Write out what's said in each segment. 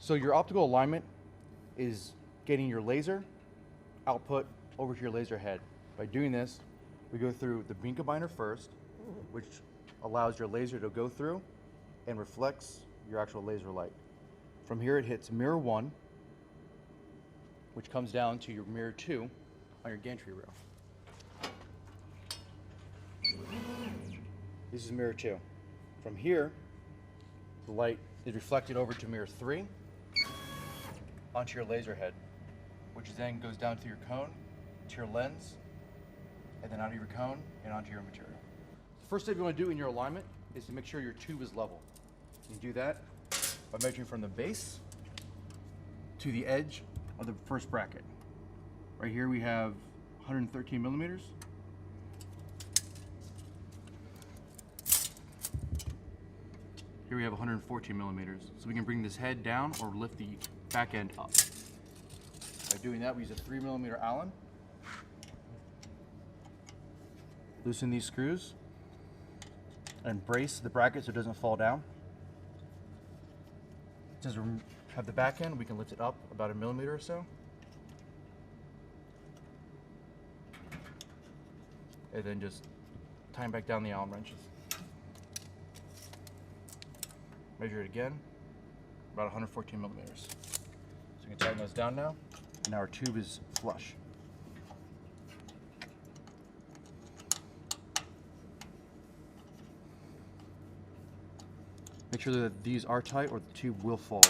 So your optical alignment is getting your laser output over to your laser head. By doing this, we go through the beam combiner first, which allows your laser to go through and reflects your actual laser light. From here it hits mirror 1, which comes down to your mirror 2 on your gantry rail. This is mirror 2. From here, the light is reflected over to mirror 3 onto your laser head, which then goes down to your cone, to your lens, and then out of your cone and onto your material. The first step you want to do in your alignment is to make sure your tube is level. You do that by measuring from the base to the edge of the first bracket. Right here we have 113 millimeters. Here we have 114 millimeters. So we can bring this head down or lift the back end up. By doing that, we use a 3 millimeter Allen. Loosen these screws and brace the bracket so it doesn't fall down. Since we have the back end, we can lift it up about a millimeter or so. And then just tighten back down the Allen wrenches. Measure it again, about 114 millimeters. So you can tighten those down now. And now our tube is flush. Make sure that these are tight or the tube will fall.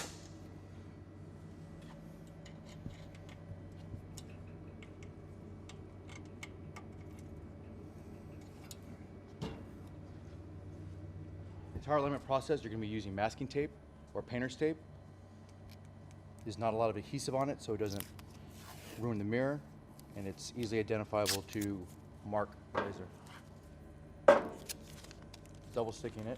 The entire alignment process, you're going to be using masking tape or painter's tape. There's not a lot of adhesive on it, so it doesn't ruin the mirror, and it's easily identifiable to mark the laser. Double sticking it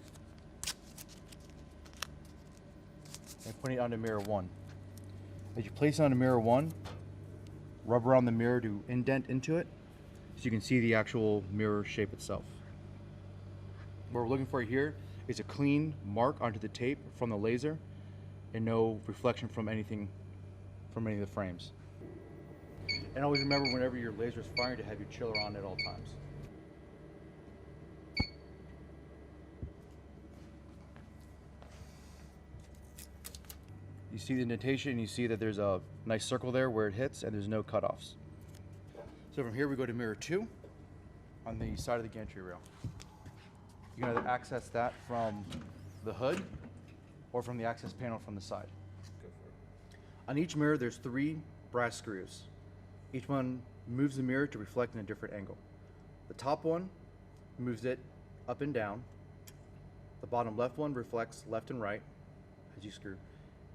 and putting it onto mirror 1. As you place it onto mirror 1, rub around the mirror to indent into it so you can see the actual mirror shape itself. What we're looking for here is a clean mark onto the tape from the laser and no reflection from anything from any of the frames. And always remember, whenever your laser is firing, to have your chiller on at all times. You see the indentation, you see that there's a nice circle there where it hits and there's no cutoffs. So from here we go to mirror 2 on the side of the gantry rail. You can either access that from the hood or from the access panel from the side. On each mirror there's 3 brass screws. Each one moves the mirror to reflect in a different angle. The top one moves it up and down. The bottom left one reflects left and right as you screw.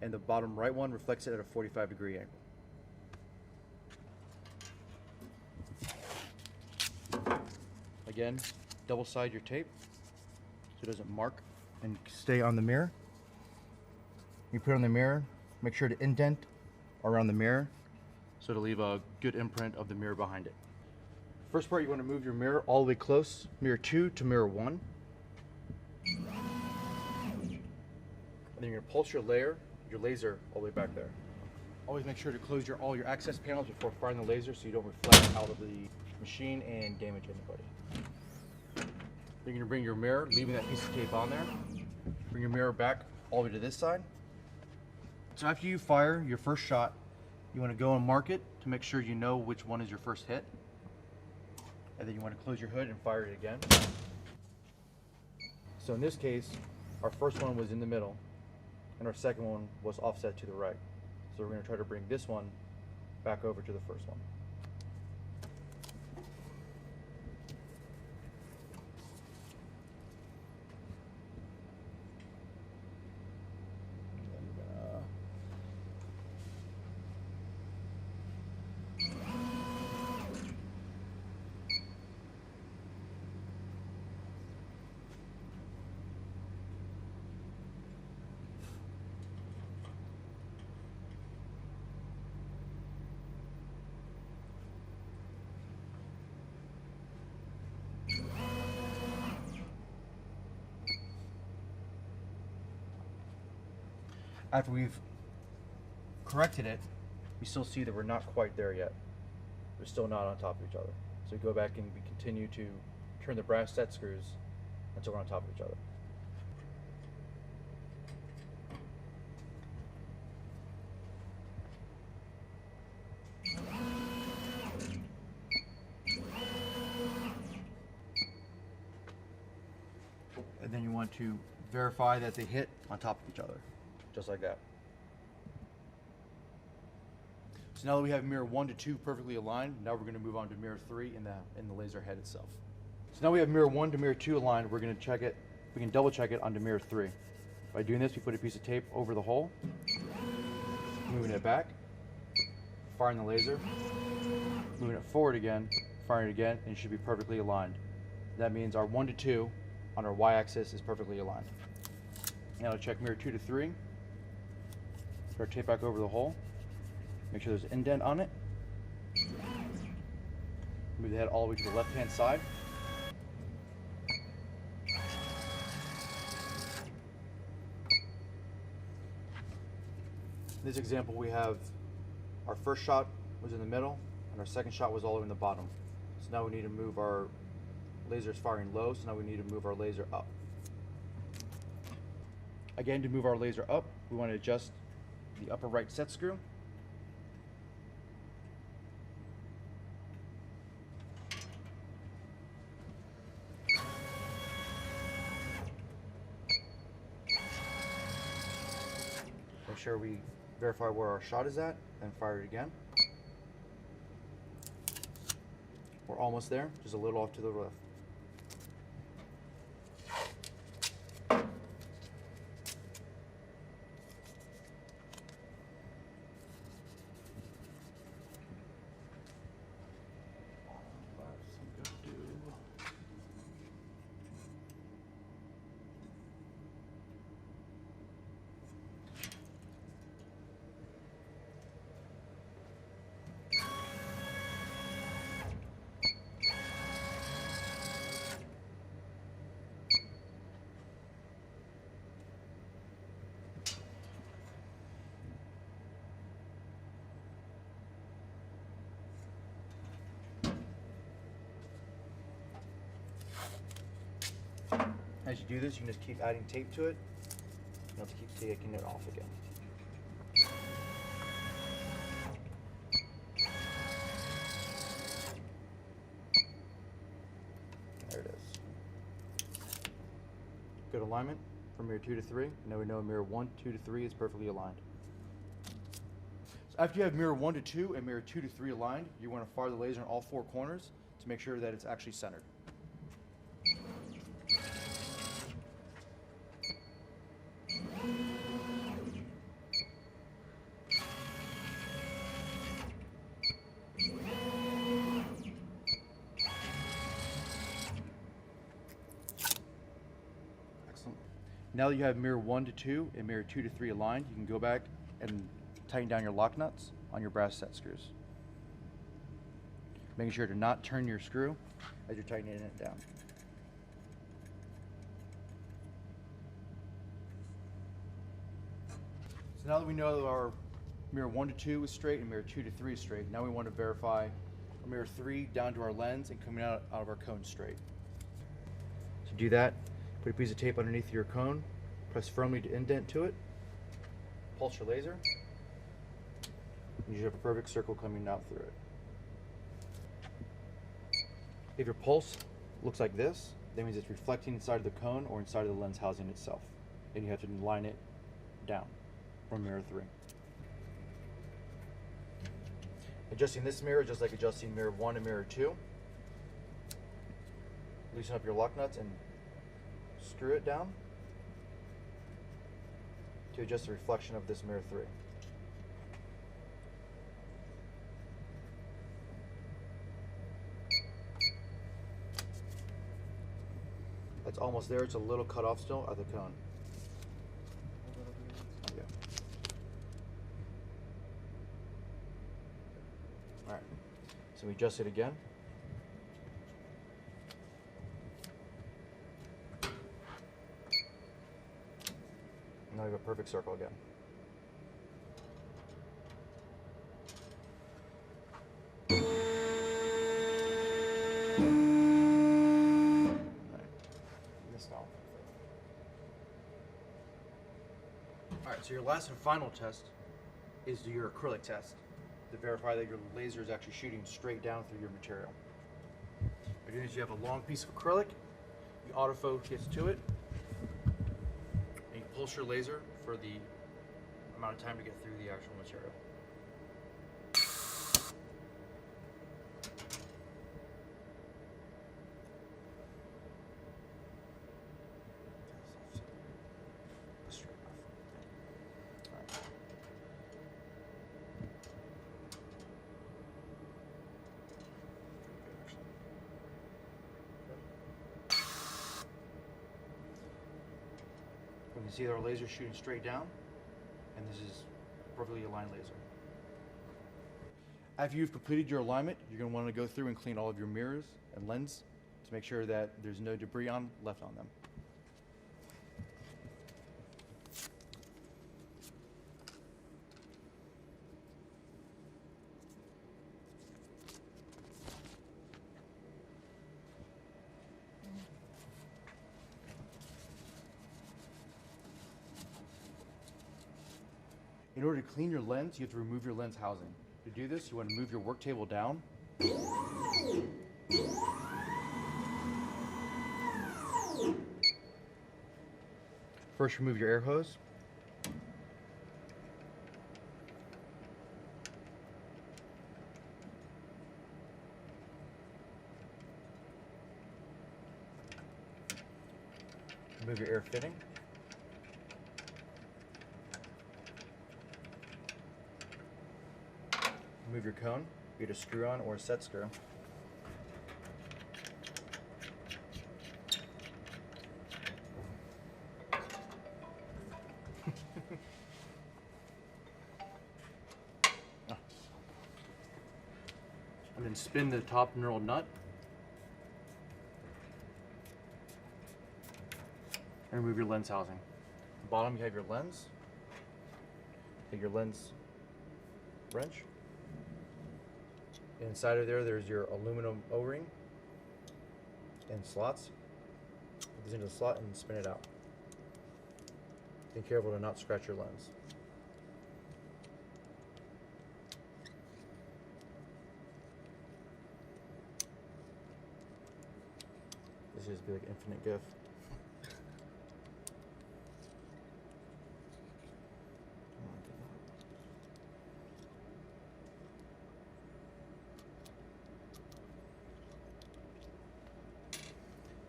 And the bottom right one reflects it at a 45-degree angle. Again, double side your tape so it doesn't mark and stay on the mirror. You put it on the mirror, make sure to indent around the mirror so to leave a good imprint of the mirror behind it. First part, you want to move your mirror all the way close, mirror 2 to mirror 1. And then you're going to pulse your laser all the way back there. Always make sure to close all your access panels before firing the laser so you don't reflect out of the machine and damage anybody. You're going to bring your mirror, leaving that piece of tape on there. Bring your mirror back all the way to this side. So after you fire your first shot, you want to go and mark it to make sure you know which one is your first hit. And then you want to close your hood and fire it again. So in this case, our first one was in the middle and our second one was offset to the right. So we're going to try to bring this one back over to the first one. After we've corrected it, you still see that we're not quite there yet. They're still not on top of each other. So we go back and we continue to turn the brass set screws until we're on top of each other. And then you want to verify that they hit on top of each other, just like that. So now that we have mirror 1 to 2 perfectly aligned, now we're going to move on to mirror 3 in the laser head itself. So now we have mirror 1 to mirror 2 aligned. We're going to check it. We can double check it onto mirror 3. By doing this, we put a piece of tape over the hole, moving it back, firing the laser, moving it forward again, firing it again, and it should be perfectly aligned. That means our 1 to 2 on our y-axis is perfectly aligned. Now to check mirror 2 to 3, put our tape back over the hole, make sure there's an indent on it, move the head all the way to the left-hand side, in this example we have our first shot was in the middle and our second shot was all the way in the bottom. So now we need to move our laser is firing low, so now we need to move our laser up. Again, to move our laser up, we want to adjust the upper right set screw. Make sure we verify where our shot is at, and fire it again. We're almost there, just a little off to the left. As you do this, you can just keep adding tape to it. You have to keep taking it off again. There it is. Good alignment from mirror 2 to 3. Now we know mirror 1, 2 to 3 is perfectly aligned. So after you have mirror 1 to 2 and mirror 2 to 3 aligned, you want to fire the laser in all 4 corners to make sure that it's actually centered. Now that you have mirror 1 to 2 and mirror 2 to 3 aligned, you can go back and tighten down your lock nuts on your brass set screws. Making sure to not turn your screw as you're tightening it down. So now that we know that our mirror 1 to 2 is straight and mirror 2 to 3 is straight, now we want to verify our mirror 3 down to our lens and coming out of our cone straight. To do that, put a piece of tape underneath your cone, press firmly to indent to it, pulse your laser, and you have a perfect circle coming out through it. If your pulse looks like this, that means it's reflecting inside of the cone or inside of the lens housing itself. And you have to line it down from mirror 3. Adjusting this mirror just like adjusting mirror 1 and mirror 2. Loosen up your lock nuts and screw it down to adjust the reflection of this mirror 3. That's almost there. It's a little cut off still at the cone. Yeah. Alright, so we adjust it again. Now we have a perfect circle again. Alright, so your last and final test is your acrylic test to verify that your laser is actually shooting straight down through your material. What you do is you have a long piece of acrylic, you autofocus to it, and you pulse your laser for the amount of time to get through the actual material. We can see that our laser is shooting straight down, and this is perfectly aligned laser. After you've completed your alignment, you're going to want to go through and clean all of your mirrors and lens to make sure that there's no debris left on them. In order to clean your lens, you have to remove your lens housing. To do this, you want to move your work table down. First, remove your air hose. Remove your air fitting. Remove your cone, be it a screw-on or a set screw. And then spin the top knurled nut. And remove your lens housing. At the bottom you have your lens. Take your lens wrench. Inside of there's your aluminum O-ring and slots. Put this into the slot and spin it out. Be careful to not scratch your lens. This is be like infinite GIF.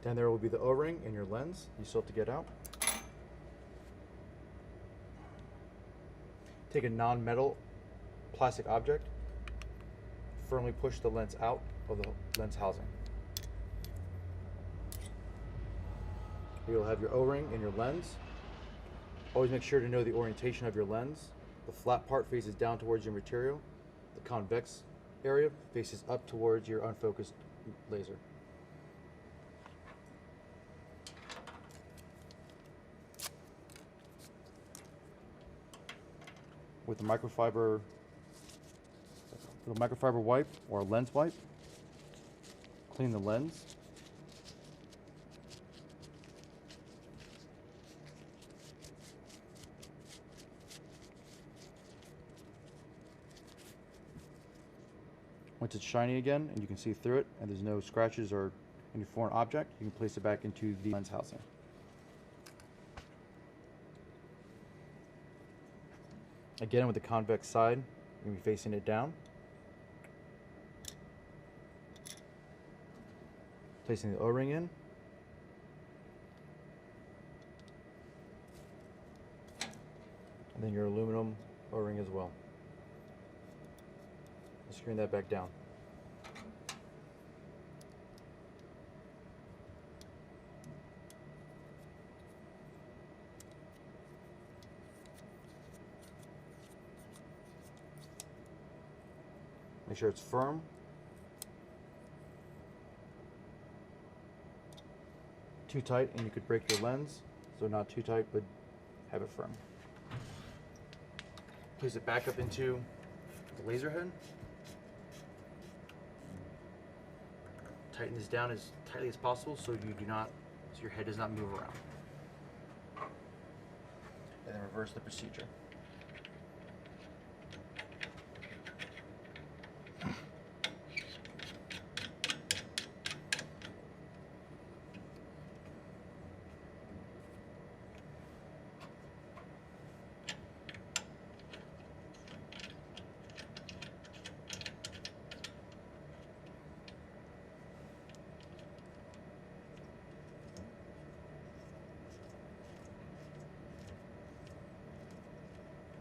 Down there will be the O-ring and your lens. You still have to get out. Take a non-metal plastic object. Firmly push the lens out of the lens housing. You'll have your O-ring and your lens. Always make sure to know the orientation of your lens. The flat part faces down towards your material. The convex area faces up towards your unfocused laser. With a microfiber wipe or a lens wipe, clean the lens. Once it's shiny again and you can see through it and there's no scratches or any foreign object, you can place it back into the lens housing. Again, with the convex side, you're going to be facing it down. Placing the O-ring in. And then your aluminum O-ring as well. Screwing that back down. Make sure it's firm. Too tight and you could break your lens, so not too tight, but have it firm. Place it back up into the laser head. Tighten this down as tightly as possible so your head does not move around. and then reverse the procedure.